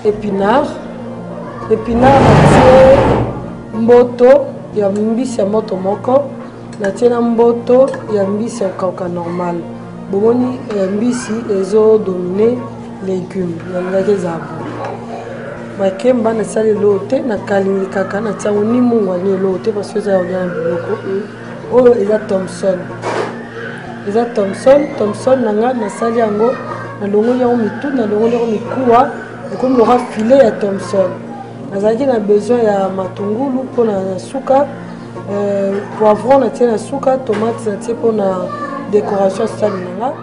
Épinard natie mboto ya mbisi ya moto moko natie na mboto ya mbisi ya kauka normal bomoni mbisi ezo dominer légumes nangaki zabu makemba nasali lote nakalingi kaka natiango ni mungwani lote parce que eza ya biloko oyo eza Thomson nanga nasali yango nalongoli yango mitu nalongoli yango mikuwa ekomi loka filet ya Thomson nazalaki na besoin ya matungulu mpona suka poivron natie na suka tomate natie mpona décoration sali nanga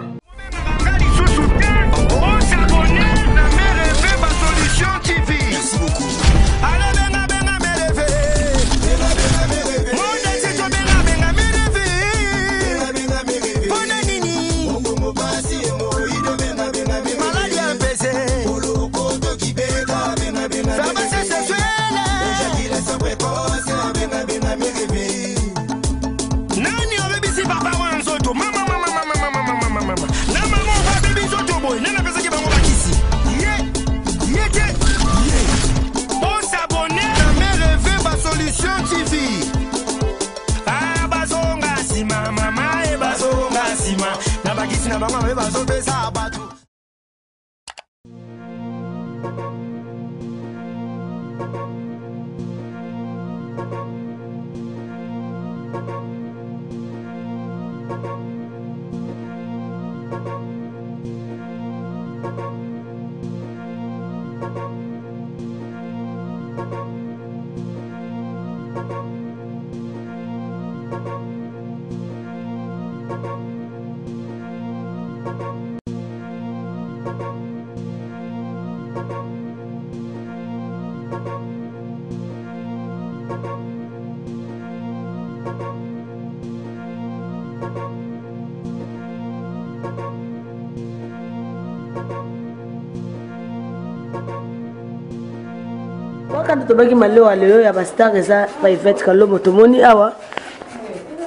Wakati tobaki maleo leo ya bastar eza ba Yvette Kalobo tomoni awa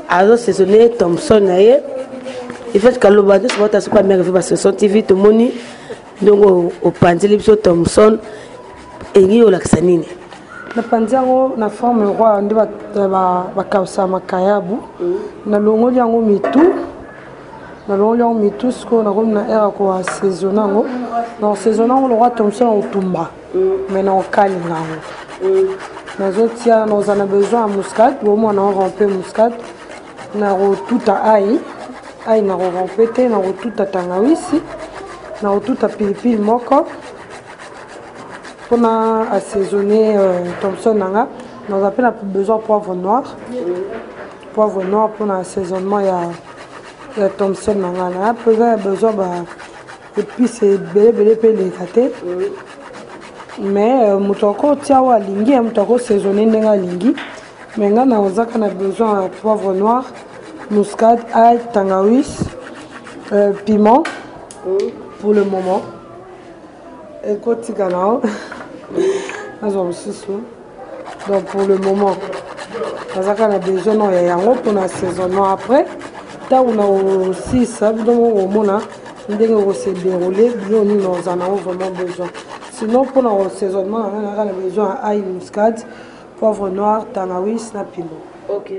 azo saisonné Thomson na ye Yvette Kalobo azo bota super mère ba Session TV tomoni ndongo opanzeli biso Thomson engi olakisa nini na panzango na forme roi ndi ba kausa makayabu na longoli yango mitu sko na comme na era ko saisonango na saisonango le roi Thomson otumba mais na okali ngango nazotia nous en a besoin à muscade au moins on ramper muscade na tout à ail na ramper te na tout à tangawisi na tout à pilipili moko pour assaisonner Thomson nanga nous appelle besoin poivre noir pour l'assaisonnement il y a Thomson nanga na besoin et puis c'est belé les kate mais mutoko tiawa alingi mutoko saisonner ndenga alingi mais nga na ozaka na besoin de poivre noir muscade ail tangawis piment pour le moment et kotika nao donc pour le moment ozaka na besoin no ya yango pour l'assaisonnement après ta on a aussi ça donc au mona ndenge ko se dérouler bien nous en avons vraiment besoin. Sinon, pour l'assaisonnement, on a besoin d'ail muscade, poivre noir, tangawis, piment. Ok.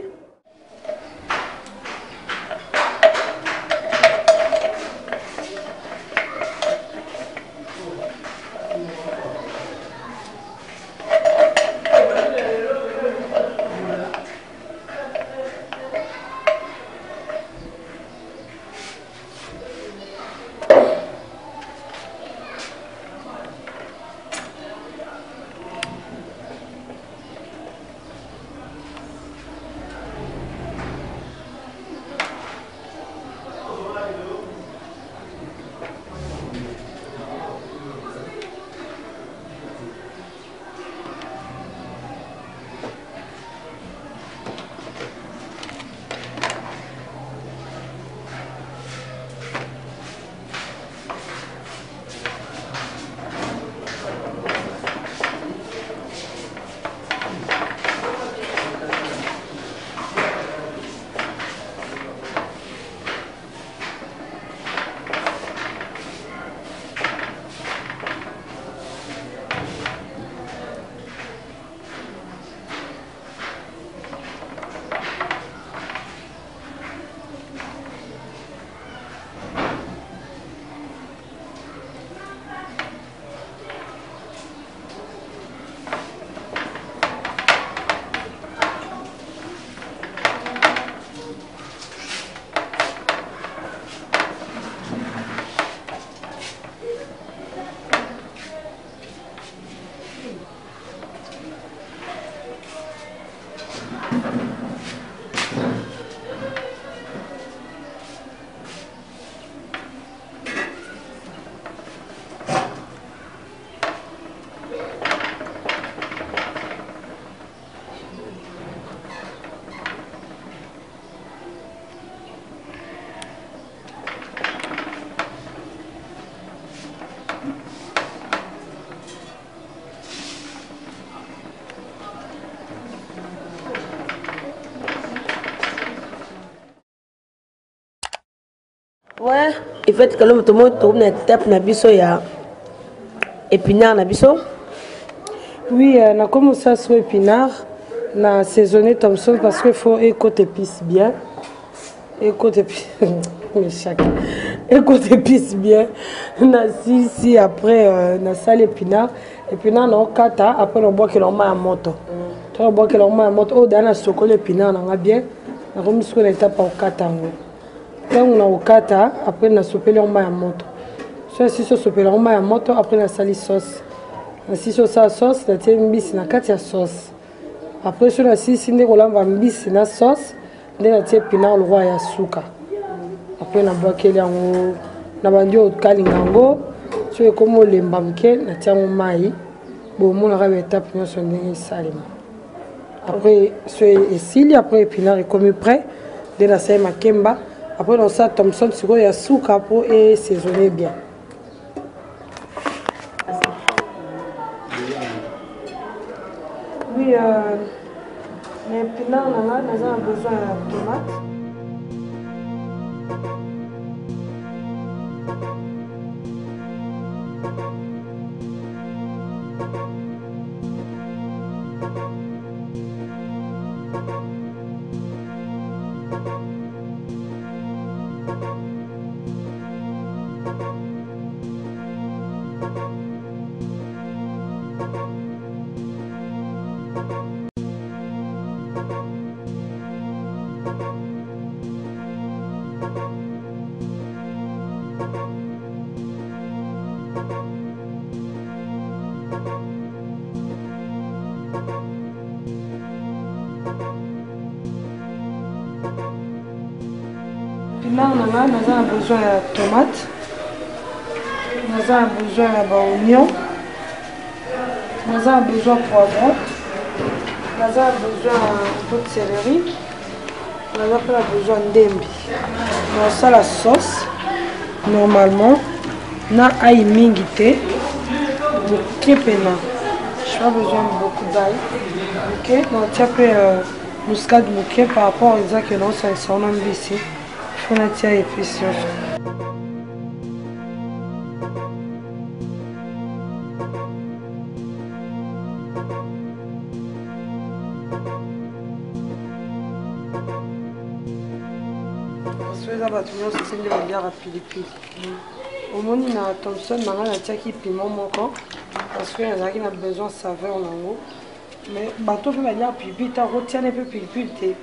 Ouais, en fait, quand tout le monde tourne une étape, na biso ya épinard na biso. Oui, on a commencé à sur épinard, on a saisonné Thompson parce qu'il faut écouter épice bien. Écoute épice, mais chaque. Écoute épice bien. On a si après on a salé épinard, épinard on a kata après on boit que l'on met à moto. On boit que l'on met à moto. Oh, dans la chocolat épinard on a bien. On a remis sur l'étape au kata. Quand on a au kata, après on a soupé l'on met à moto. Si on soupé l'on met à moto, après on a salé sauce. Si on a sauce, on a tiré une bise, on a quatre sauce. Après on a si on a une bise, on a sauce. On a tiré épinard le roi et sucre. Après on a boit que l'on a vendu au kalingango. Tu es comme les mbamke, on a tiré un maïs. Bon, on a une étape pour nous salir. Après après épinard est comme prêt. On a tiré ma kemba. Après, on a Thompson, il y a sucre pour saisonner bien. Oui, les épinards, nous avons besoin de tomates. Là, on a besoin de tomates, on a besoin d'oignons, on a besoin de poivrons, on a besoin de céleri, on a besoin d'embi. On a la sauce, normalement, on a aïe mingité, je n'ai pas besoin de beaucoup d'ail. Ok, on a un peu muscade bouquet par rapport à ça que l'on s'en ici. On a tiré épices. Parce que là, c'est une bière à pilipili. Au moins, il y a Thompson, il y a qui piment encore. Parce qu'il y a qui a besoin de saveur en haut. Mais bateau peut venir à pilipili, tu retiens un peu pilipili.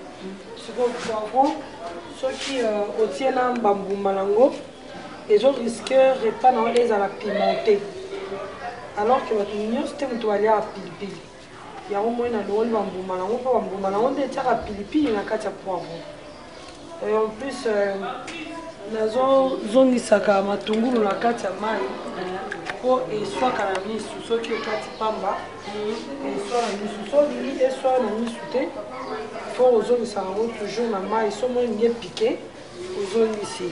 Ce qu'on poivron, ceux qui retiennent un bambou malango, ils ont risqué de répandre les à la pimentée. Alors que votre mignon, c'était un toilette à pilipili. Il y a au moins un bambou malango, on est à pilipili, il y a quatre poivrons. Et en plus, nazo zone saka matungulu na kati ya mai po eswaka na misu soki okati pamba eswa na misu so lingi eswa na misu te po ozongisaka yango toujours na mai so moni piqué ozongisi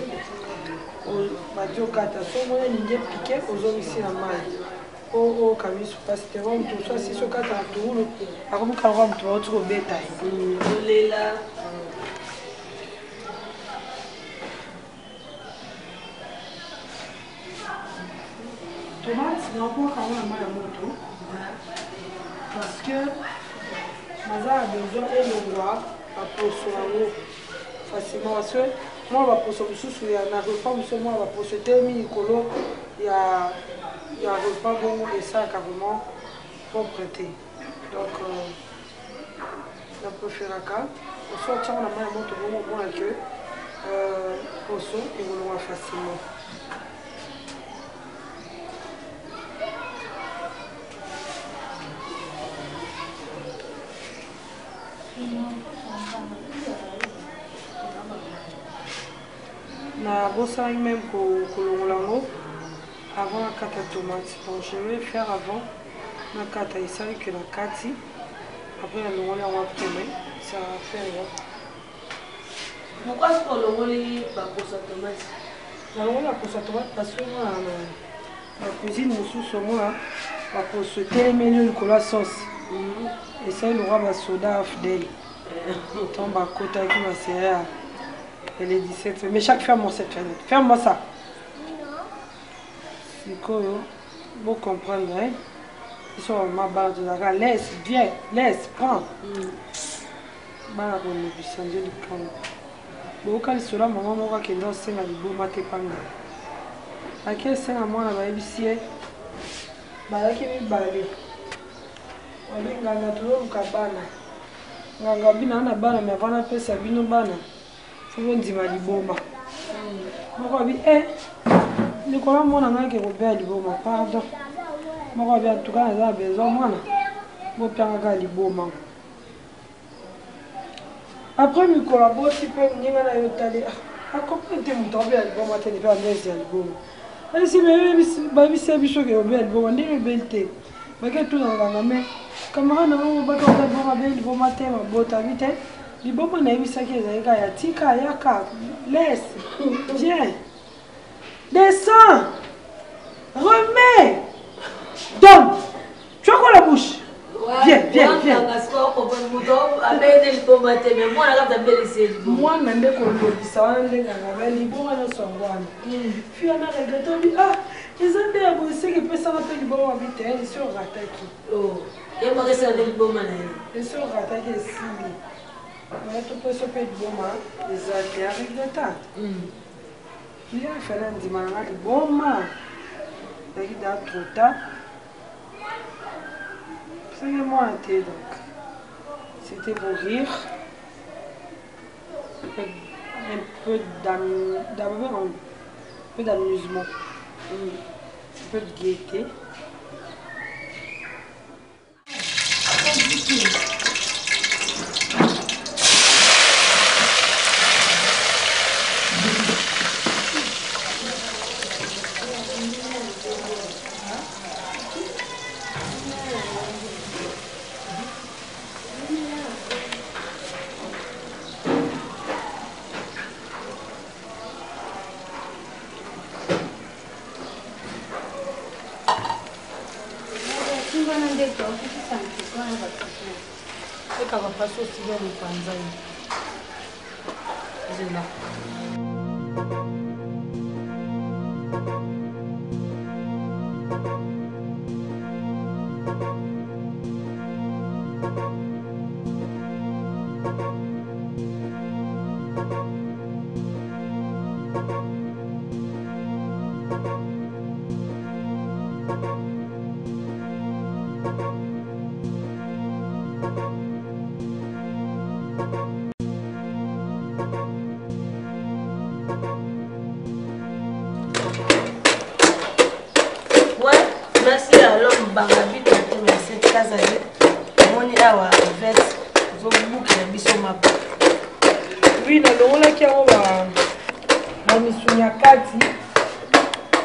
badi okata so moni piqué ozongisi na mai po oka misu pasi te va moto so asisi okata na tungulu akomi kalaka moto baoti kobeta ye olela. Tomate, c'est encore quand même à moto parce que Maza a besoin de le voir pour facilement parce que moi on va pour il y a un repas moi on va pour ce thème il y a un repas bon et ça carrément pour prêter donc on peut faire un cas on sort on a mal à moto bon que poisson et on le voit facilement. Na bossa même pour l'ango avant la carte à tomate. Donc je vais faire avant la carte à essayer que la carte. Après la longue on va prendre. Ça va faire rien. Pourquoi est-ce qu'on le pas pour sa tomate? La longue la pour sa tomate parce que moi la cuisine nous sous moi va pour se téléméler le cola sauce. Et ça il aura ma soda fidèle. Tombe à côté qui m'a serré. Elle est 17. Mais chaque ferme cette fenêtre. Ferme-moi ça. C'est quoi, vous comprenez, hein? Ils sont ma barre de la laisse, viens, laisse, prends. Bah, on est changer de camp. Bon, quand il sera, maman, on va qu'il doit se faire beau maté pas mal. À quel sens à moi, la baby ici, bah, là, qui est balé. On est dans la tour, on cabana. Nganga bina na bana mais avant pesa bino bana faut ndima liboma moko bi ni ko la mona ngake ko be liboma pardon moko bi en tout cas za besoin mwana mo panga ka liboma après mi collabo si pe ninga na yotale a complète mon tobe liboma te ne pas ndezi liboma ali si me ba bi se bi shoke o be liboma ndi belte bake tout nganga mais camarade on va pas d'abord avec le bon matin ma botte vite le bon matin il ça qui est ya tika ya ka laisse viens descends remets donne tu as quoi la bouche viens moi nande ko lobisa wana ndenga ngaba liboma na songwana fi ana regretto ah ils ont des aboussés qui peuvent s'en appeler liboma vite ils sont rataki oh et moi c'est avec liboma na ils sont rataki ici mais tu peux s'appeler liboma les a avec le temps il y a fait un dimanche liboma il y a trop tard c'est moi un thé donc c'était pour rire un peu d'amusement, un peu de gaieté. C'est qu'on va passer aussi bien le panzaï. C'est là. Merci à l'homme Bangabi qui a été cette case. On y a en fait, vous boucler la biso map. Oui, dans le là qui a on misunya kati.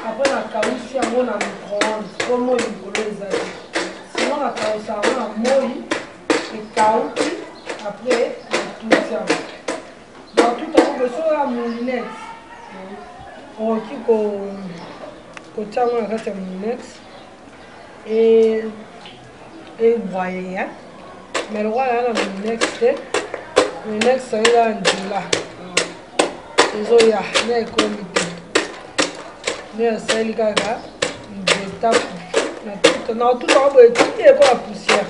Après la kaousi on a micro-ondes. Comment il faut les aller. Sinon la kaousi on a moi et kaouti après tout ça. Dans tout temps que sur la moulinette. On qui ko tama kati ya moulinette. Et voyez, mais le roi là, le next, c'est là, là. Ils ont ya, il y a un comité. Il y a un seul gars, il y a tout le monde, il y a la poussière.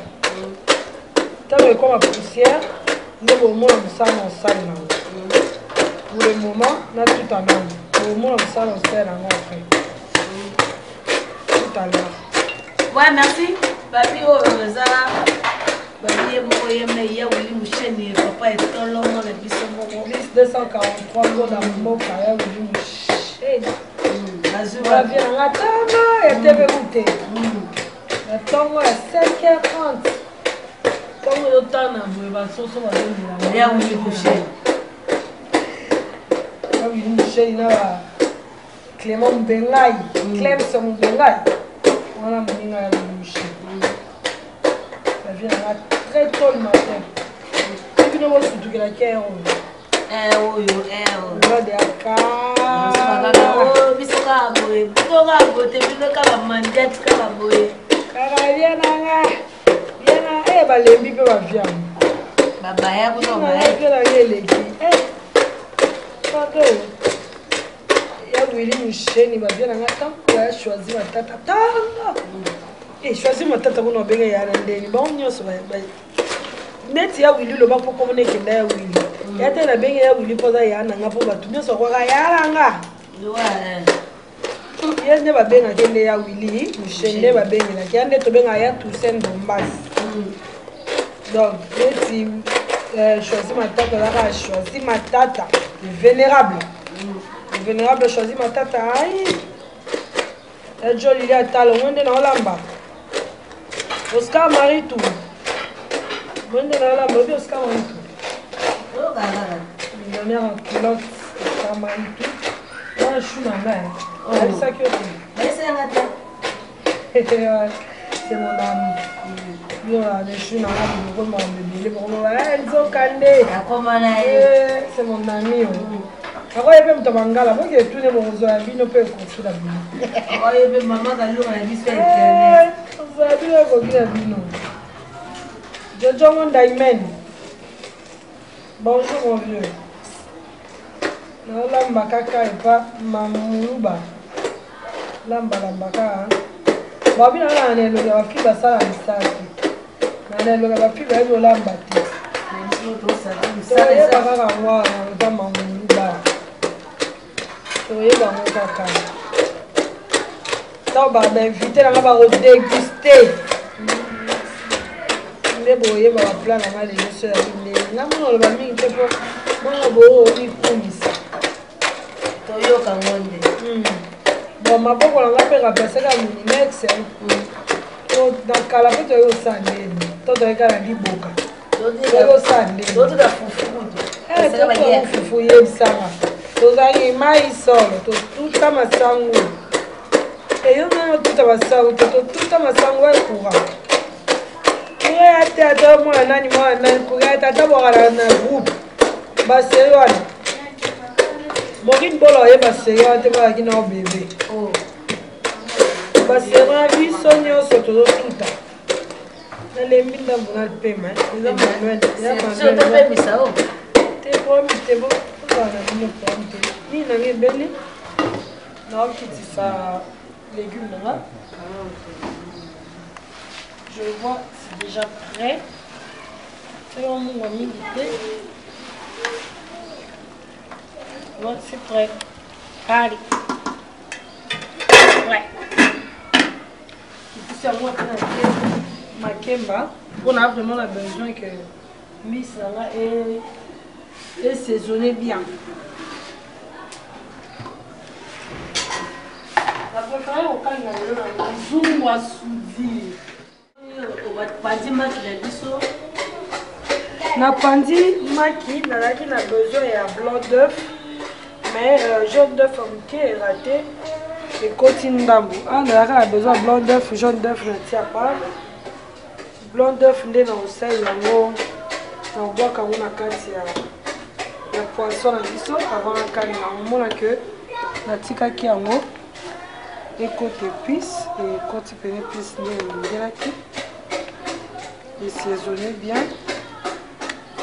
Tant que comme la poussière, nous avons ça dans salle. Pour le moment, on a tout en ordre. Pour le moment, ça dans salle en fait. Tout à l'heure. Ouais, merci. Papi, oh, Zara. Papi, moi, il y a une chaîne, papa est dans l'homme, on a vu ce moment. 243 jours dans le mot, il y a une chaîne. Azura vient à la table, et t'es goûté. La tombe à 5h30. Comme autant de bateaux sont Il y a un couché. Il y a Clément Bengaï, Clemson Bengaï. Voilà mon ingénieur couché. Ça vient très tôt le matin. Tu ne vois surtout que la terre. Oui. On va dire balembi mpe baviamo babaya eleki ya wili musheni babia nanga ntango ya choisi matata tanga choisi matata kuna babenga ya na ndeni bango nyonso neti ya wili loba mpo komona ekenda ya wili ya te na benge ya wili mpo aza ya nanga mpo bato nyonso akwaka ya nanga ye nde babengaki nde ya wili musheni nde babengelaki ya nde tobengaka ya Toussaint Dombasi. Donc, neti choisi matata ezaka choisi matata vénérable. Vénérable choisi matata ai ejoli ya talo mwende na olamba Oscar Maritou mwende na olamba obi Oscar Maritou millionnaire en culotte Oscar Maritou wana chou na ngai ayebisaki yo c'est mon ami je suis dans c'est mon ami. Ako yebe mtamangala boke tune bonzo ya bino pe kofula bino. Ako yebe mama kalunga na biso internet. Za bino ko bina bino. Jojo mon diamond. Bonjour mon vieux. Na lamba kaka epa mamuluba. Lamba ka. Babi na na ne lo ya fi basala misaki. Na ne lo ya fi ba yo lamba ti. Ndio to sa So ye baka ngwa na mamuluba. Oyeba ngo kaka ntango bainvite nanga bakodeguste nde boyeba baplan nanga lelo so ya ndenge nga mona oloba mingi te mpo mona boomikumisa toyoka ngo nde bon maboko nanga mpe kapesaka minimex na kala mpe toyei osala ndeni to toyeka na liboka toyei osala ndeni fufu yebisanga tozangi mai solo totuta masango eyo nano tuta masango totuta masango ekura kuya te ata mwana nani kuya te ata bwakala na groupe baseri wana mokini bolo oyeba seri wana te balaki nao bebe baseri wana biso nyonso tozotuta nalembi ndambo na pema eza manuel te promi te bo ni nange ebeli naokitisa légumes nanga je vois c'est déjà prêt c'est un mongwa mingi te ouais, c'est prêt allez ouais kitisa yango ata na makemba mpona vraiment na besoin que miss nanga et saisonner bien. La préférée au calme, zoom ou à soudir. Na pandi maki, nalaki na besoin ya blanc d'œuf, mais jaune d'œuf qui est raté et cotine ndambu. Ah, nalaki na besoin blanc d'œuf, jaune d'œuf na tia pas. Blanc d'œuf nde na osai yango na obwaka ngo na kati ya poisson na biso avant na kalinga omona ke natikaki yango ekota épice ekoti pene épice nde elingelaki esaisonné bien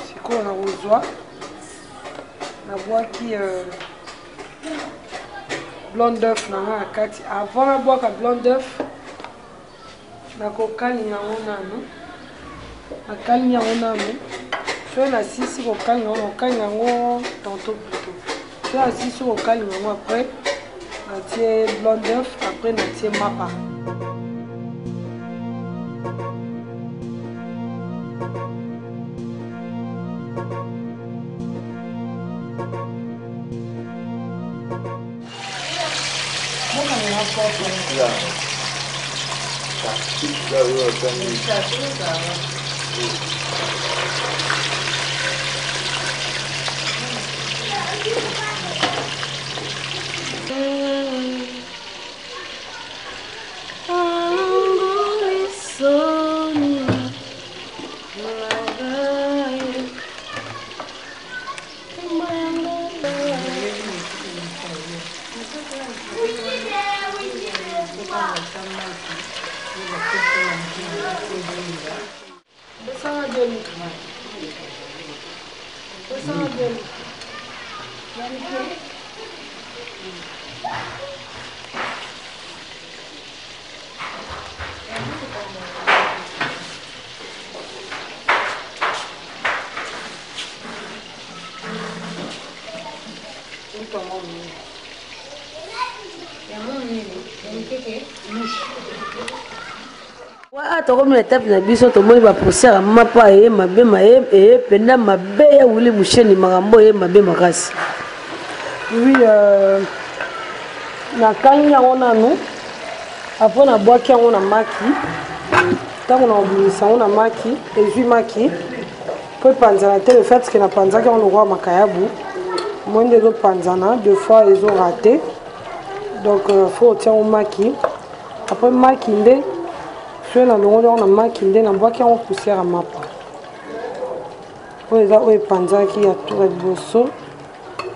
sikoyo nakozwa nabwaki blanc d'œuf nanga na kati avant nabwaka blanc d'œuf nakokalinga yango nano nakalingi yango nano soki nasisi kokalinga yango nakokalinga yango tantôt plutôt soki nasisi kokalinga yango après natie blanc d'œuf après natie mapa Comme l'étape de biso to moi va procès à mapa et mabe maye et penda mabe ya wuli musheni marambo et mabe makasi. Oui, na kanya on a nous après na bois qui on a maki tant on a oublié ça on a maki et puis maki pour panzana le fait que na panzana on le roi makayabu moins de autres panzana deux fois ils ont raté donc faut tiens au maki après maki ndé sur la longueur on a maki ndé na bois qui on poussière à mapa pour les autres panzana qui a tout le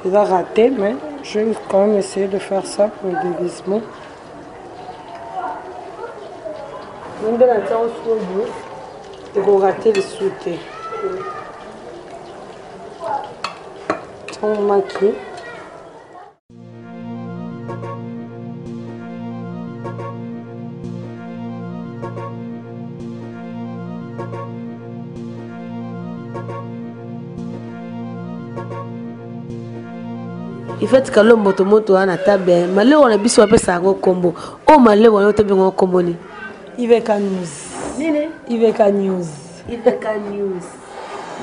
il a raté, mais je vais quand même essayer de faire ça pour le déguisement. On va et on rater les sautés. On maquille. Il fait que l'homme moto à la table, malé on a biso appelle ça un combo. Oh malé on a été bien combo ni. Iveka News. Nini? Iveka News. Iveka News.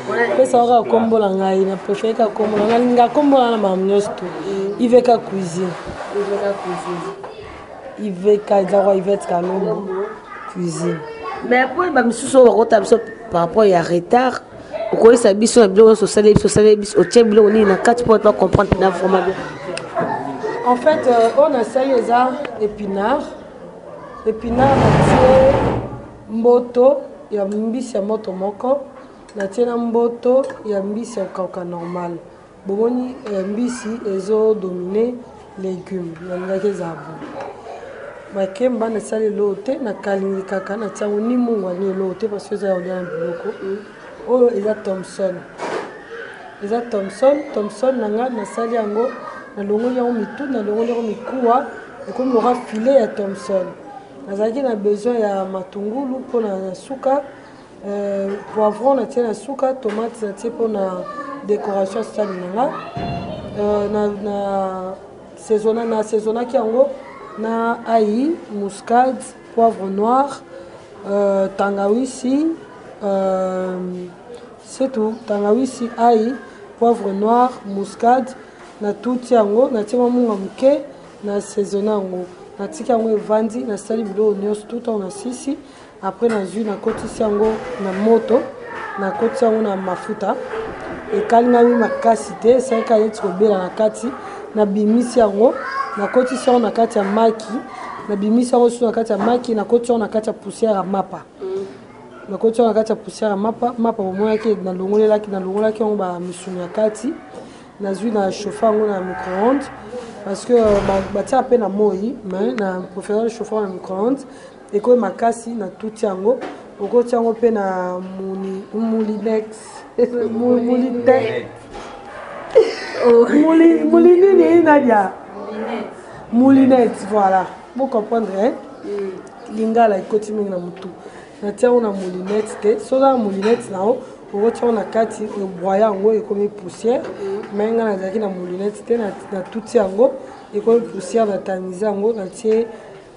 On ça aura combo la ngai na préféré ka combo la ngai combo la mamnyos tout. Iveka cuisine. Iveka cuisine. Iveka zawa Iveka Lombo cuisine. Mais après ba misuso wa kota biso par rapport ya retard. Pourquoi ça biso na bilo so salé biso au tien bilo ni na 4 pour pas comprendre na vraiment bien. En fait, on a salé les épinards. Épinards na mboto ya mbisi ya moto moko. Na tiena mboto ya mbisi ya kaka normal. Bomoni mbisi ezo dominer légumes. Na ngake zabu. Makemba na salé loté na kalingi kaka na tiango ni mungwa ni loté parce que ça y a un biloko. Oh, il a Thompson. Il a Thompson nanga na sali yango na longo ya mitu na longo ya mikuwa et comme aura filet à Thompson. Nazaki na besoin ya matungulu pour na suka poivron na tia na suka tomate na tia pour na décoration sali nanga na saisonna ki yango na ail, muscade, poivre noir, tangawizi. C'est tout. Tangawizi, ail, poivre noir, muscade, na tout yango, na tima munga muke, na saisonna yango. Na tika yango evandi, na sali bilo nyos tout on a sisi. Après na jus na kotisi yango na moto, na kotisi yango na mafuta. E kalinga mi makasi te, c'est ka yeti kobela na kati, na bimisi yango, na kotisi yango na kati ya maki, na bimisi yango su na kati ya maki, na kotisi yango na kati ya poussière ya mapa. Na koti on a kati poussière mapa moya ki na longolaki on ba misuni ya kati na zui na chauffer on na micro-ondes parce que ba tia pe na moi mais na préférer chauffer na micro-ondes et ko makasi na tout yango oko tiango pe na moulinex moulinini nadia moulinette voilà vous comprendrez lingala ikoti mingi na mutu na tia on a moulinette te so la moulinette na o tia on a kati broya yango ekomi poussière mais nga na zaki na moulinette te na tout yango ekomi poussière na tamiza yango na tie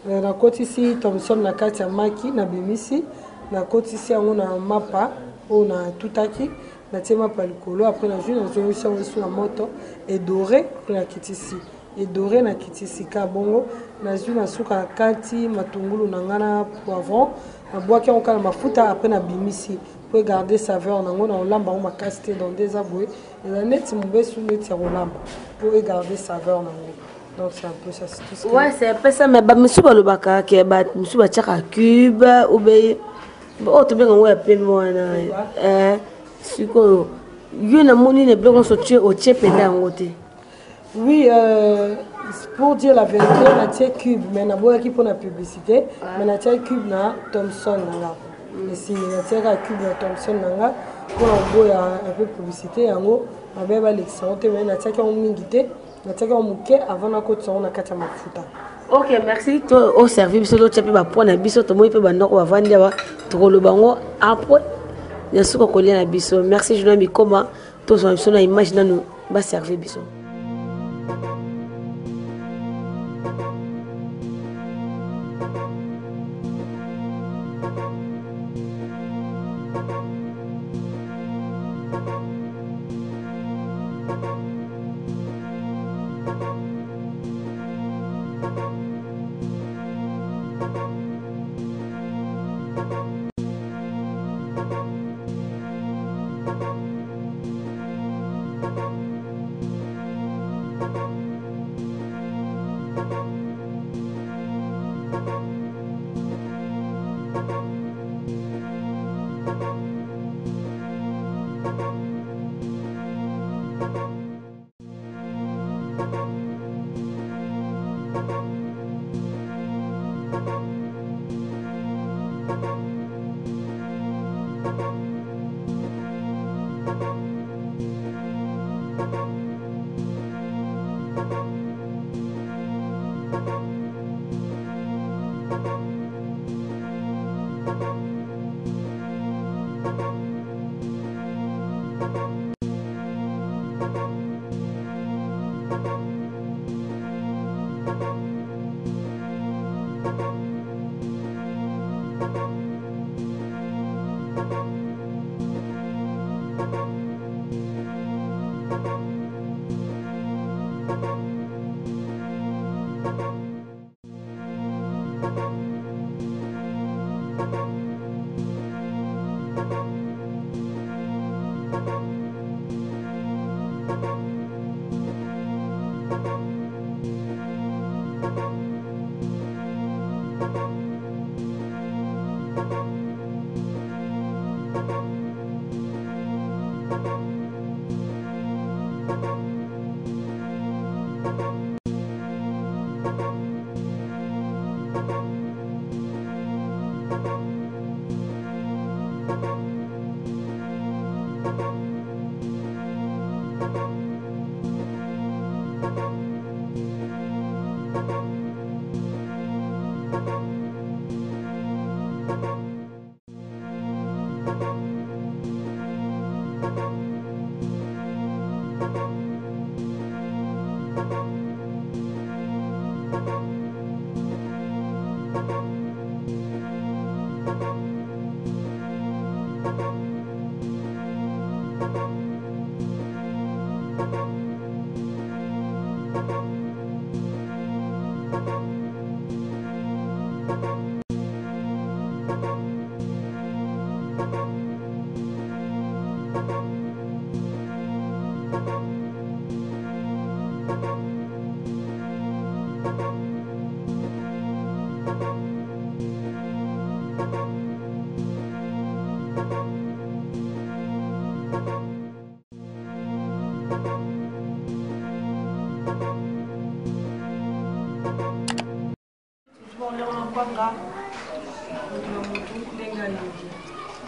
na kotisi Thompson na kati ya maki na bimisi na kotisi yango na mapa o na tutaki na tie mapa likolo après na jus na zongisi yango sur la moto et doré na kitisi et doré na kitisi ka bongo na jus na suka na kati matungulu na ngana poivron na boaki on kala mafuta après na bimisi pour garder saveur nango na olamba on makasté dans des aboués et la net mbesu net ya olamba pour garder saveur nango. Donc c'est un peu ça, c'est tout ce ouais, c'est un peu ça, mais monsieur balobaka ke ba monsieur ba tchaka cube ou be oh to bien on pe mona siko yo na moni ne bloc on so tue au tchependa ngote. Oui, pour dire la vérité, on a tiré cube, mais on a beau équipe pour la publicité, mais on a tiré cube na Thomson nanga. Et si on a tiré cube na Thomson nanga, pour un beau un peu publicité, en gros, on a bien l'excellent, mais on a tiré un mingité, on a tiré un mouquet avant la côte on a quatre mafuta. Ok, merci. Toi au service, tu as pu prendre un biseau, tu as pu prendre un vendre, tu as le bango après. Il y a ce qu'on connaît un biseau. Merci, je n'ai pas comment, tous on a imaginé nous va servir biseau.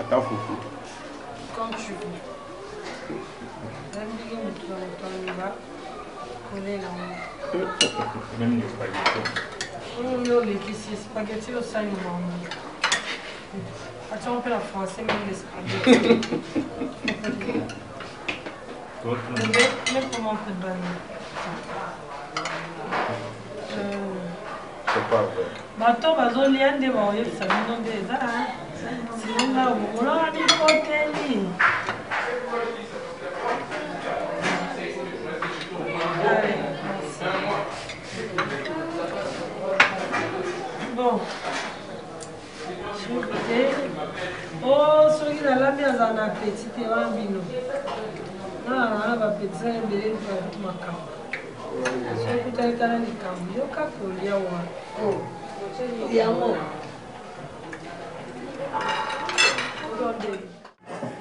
Attends, Foufou. Quand tu veux. Même les spaghettis. Les spaghettis au sein du monde. Attends, on peut la français, même les spaghettis. Même comment on peut de banane. C'est pas vrai. Bato bazolia nde baoyebisa bino nde eza sinonga olonga mikoteli bon oh soki nalambi na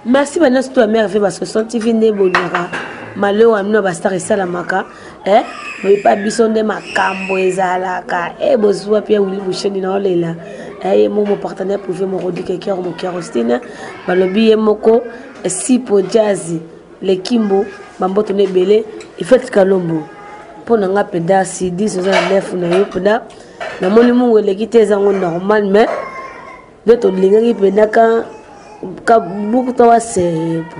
Merci maintenant surtout à mère fait parce que son TV n'est bonira malheur amino bastar et salamaka mais pas bison de makambo ezalaka bozwa pia wili busheni na olela mon partenaire pour faire mon rodi quelqu'un mon carostine balobi moko sipo jazzy le kimbo bamboto ne belé il fait kalombo pour nga peda si 10 9 na yo peda na moni mungu lekite zango normal mais de to lingi peda ka buku to wa sepo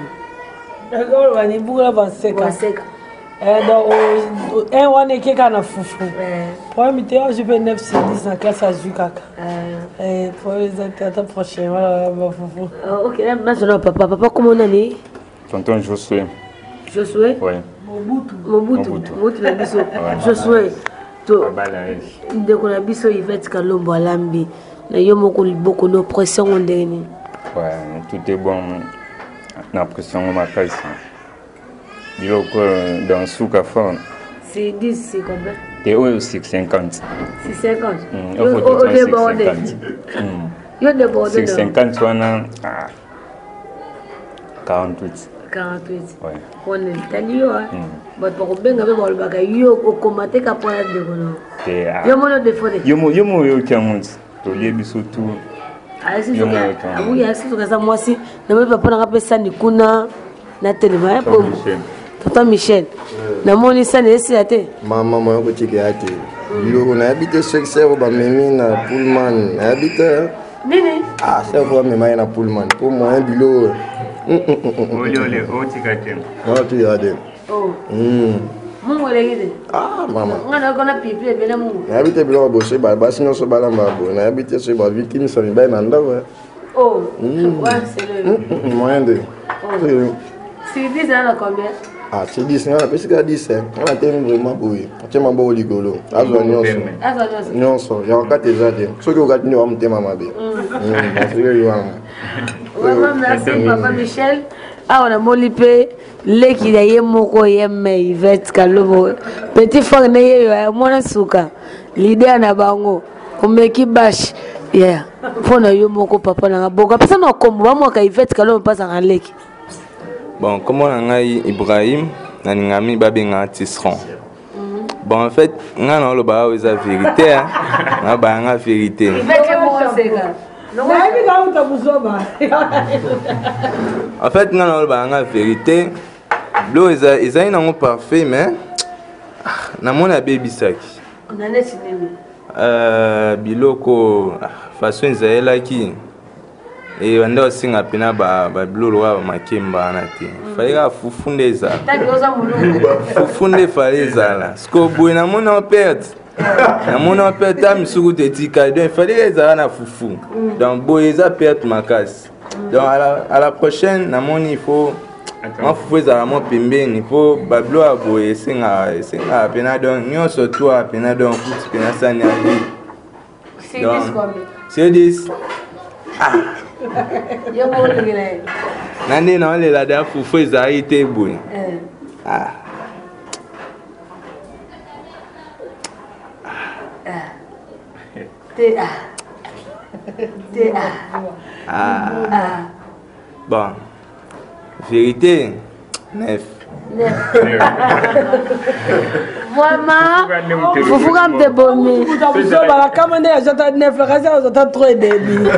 d'accord wani buku la vanseka donc un wane ke kana fufu pour mi te je peux 9 sur 10 na classe azukaka pour les attentes prochaines voilà fufu OK là maintenant papa comment on est Tonton Josué. Josué? Oui. Mobutu na biso. Josué. To. Ndeko na biso Yvette Kalombo alambi. Na yo moko liboko no pression ondeni. Ouais, tout est bon. Na pression ma caisse. Biloko dans souka fort. C'est 10 c'est combien? Et aussi 50. C'est 50. Yo débordé. Yo débordé. 50 wana 48. 48. Ouais. On est talio but pour benga be bol baka yo ko komate ka pona de kono. Yo mono de fode. Yo yo kiamunt. To liebi surtout. Asi so ka. Abu ya asi so ka sa mwasi na me papa na pesa ni kuna na telema po. Tata Michel. Na moni sana esi ate. Mama mo ko chike ate. Yo na habite succès ba memi na Pullman. Habite. Nini? Ah, c'est pour me na Pullman. Pour moi un bilo. Ole otikatem. Oh, tu yade. Oh. Mungu legide. Ah, mama. Ngana kona pipi bena mungu. Na habite bilo bo se ba sino so bala mabo. Na habite se ba victime so ba na ndawa. Oh. Ouais, c'est le. Moyen de. C'est 10 ans combien? Ah, c'est 10 ans, parce que 10 ans. On a tenu vraiment boui. Tu m'as beau ligolo. Azo nyonso. Nyonso. Ya wakati zade. So que wakati ni wa mtema mabe. Parce que yo am. Merci papa Michel. Ah on a molipe leki ya yemoko yemme Yvette Kalombo. Petit frère na ye yo mona suka. Leader na bango. Omeki bash. Yeah. Pona yo moko papa na boka. Pesa na kombo ba mo ka Yvette Kalombo pasa na leki. Bon, comment on a Ibrahim, on a mis Babinga Tisseron. Bon, en fait, on a le bar la vérité. On a la vérité. En fait, on a le bar la vérité. L'eau est un parfait, mais on a mon baby sac. On a laissé cinéma. Biloko, façon Isaël qui. Et on a aussi un pena ba blue wa makemba na te faira fufunde za fufunde faira la sko boy na mona perte am suku te tika donc faira za na fufu donc boy za perte makas donc à la prochaine na moni il faut on fufu za mon pembeni faut ba blue a boy singa pena donc nyo so toi pena donc futi pena sanya c'est 10 combien c'est 10 Yo mo ngile. Nande na ole la da fufu za ite bu. Bon. Vérité. 9. Vraiment, vous vous rendez bon. La commande est à 9, la raison est à 3 et demi.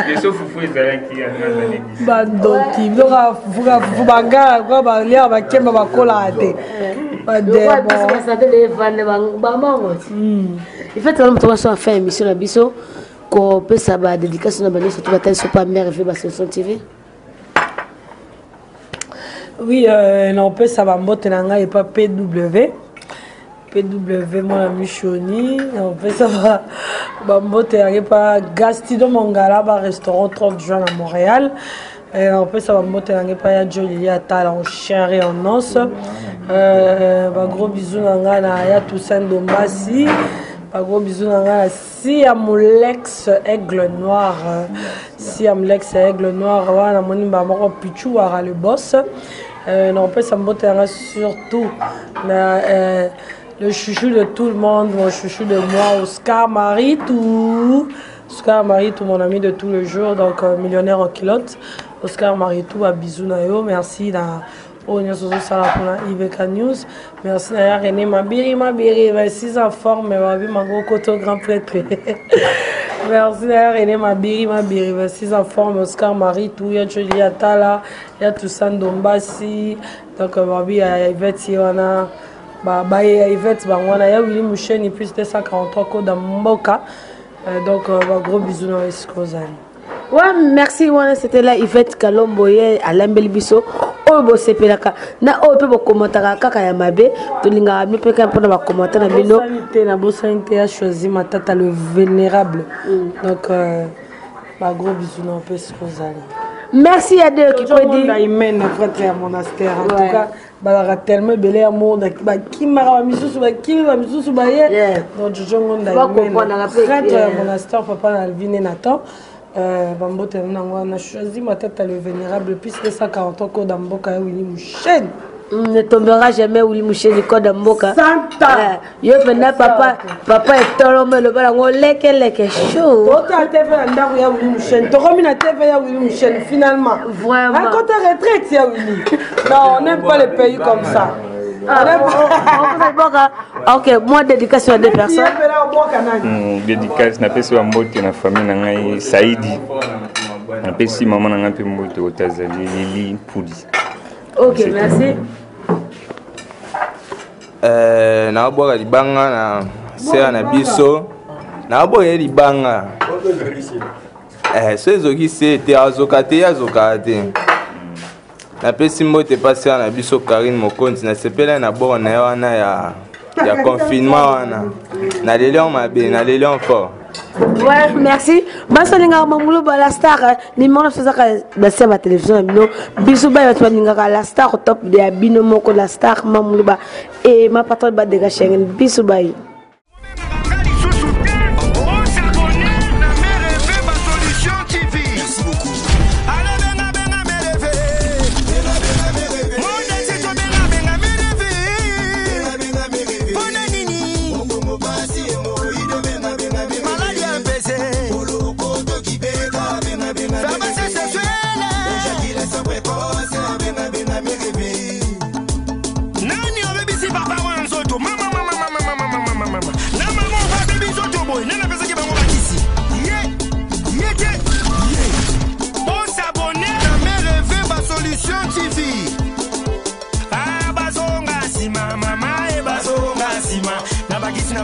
Les soufou est à qui a Bandoti, vous bagarre, quoi, bagarre, va kemba va colate. Il fait que nous avons fait une émission à Bisso, qu'on peut savoir dédication à Bani, surtout la tête sur pas mère et sur son TV. Oui, on peut savoir que et pas PW. PW, mon ami Choni. On peut savoir que pas Gastido Mangala, restaurant 30 juin à Montréal. On peut savoir que pas Jolie Atal en chair et en os. Gros bisous à Toussaint Dombassi. Un gros bisou à Siam Lex Aigle Noir. Siam Lex Aigle Noir. On a mon Pichou à le boss. On peut s'embotter surtout le chouchou de tout le monde, mon chouchou de moi, Oscar Maritou. Oscar Maritou, mon ami de tous les jours, donc millionnaire en culotte. Oscar Maritou, à bisou nayo. Merci pour Iveka News. Merci à René Mabiri, 26 en forme, mais ma gros coteau grand prêtre. Merci à René Mabiri, 26 en forme, Oscar Maritou, il y a Julie Atala, il y a Toussaint Dombassi, donc il y a Yvette Ivana, Yvette Bangwana, il y a Willy Mouchen, et puis c'était 143 codes dans Mboka. Donc gros bisous dans les Skozali. Ouais, merci, c'était là Yvette Kalomboye à l'Ambelibiso. Oh, bon, c'est pelaka. Na oh, peut commenter kaka ya mabe. To linga mi peut pour na commenter na bino. La Bosanité a choisi ma tata le vénérable. Donc gros bisous dans peu Skozali. Merci à deux qui peut dire. Il mène prêtre à monastère. En tout cas, balara tellement belé amour qui m'a misou qui m'a misou baye. Donc je jongonda prêtre à monastère papa Alvin et Nathan. Bambote on a choisi ma tête le vénérable puis c'était 140 ans code Mboka Willy Mouchen. Ne tombera jamais Willy Mouchen code Mboka. Santa. Yo pena papa est tolomé le bala leke chaud. Autant TV ndaku ya Willy Mouchen. To comme na TV ya Willy Mouchen finalement. Vraiment. À côté retraite ya Willy. Non, on n'aime pas les pays comme ça. Ok, moi dédication à deux personnes. Dédicace na pesi wa mbote na famille na ngai Saidi. Na pesi maman na ngai mbote au Tanzanie Lili Poudi. Ok, merci. Na boka libanga na sera na biso. Na boka libanga. Sezoki se te azokate azokate. Na pesi mbote passé na biso Karine Mokonzi na sepela na borne wana ya confinement wana. Na lelion mabe, na lelion fort. Ouais, merci. Basolinga mamulu ba la star ni mona fazaka ba sema télévision bino biso ba batwa ninga la star top de bino moko la star mamulu ba et ma patronne ba de Schengen biso ba.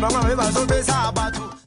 Mama,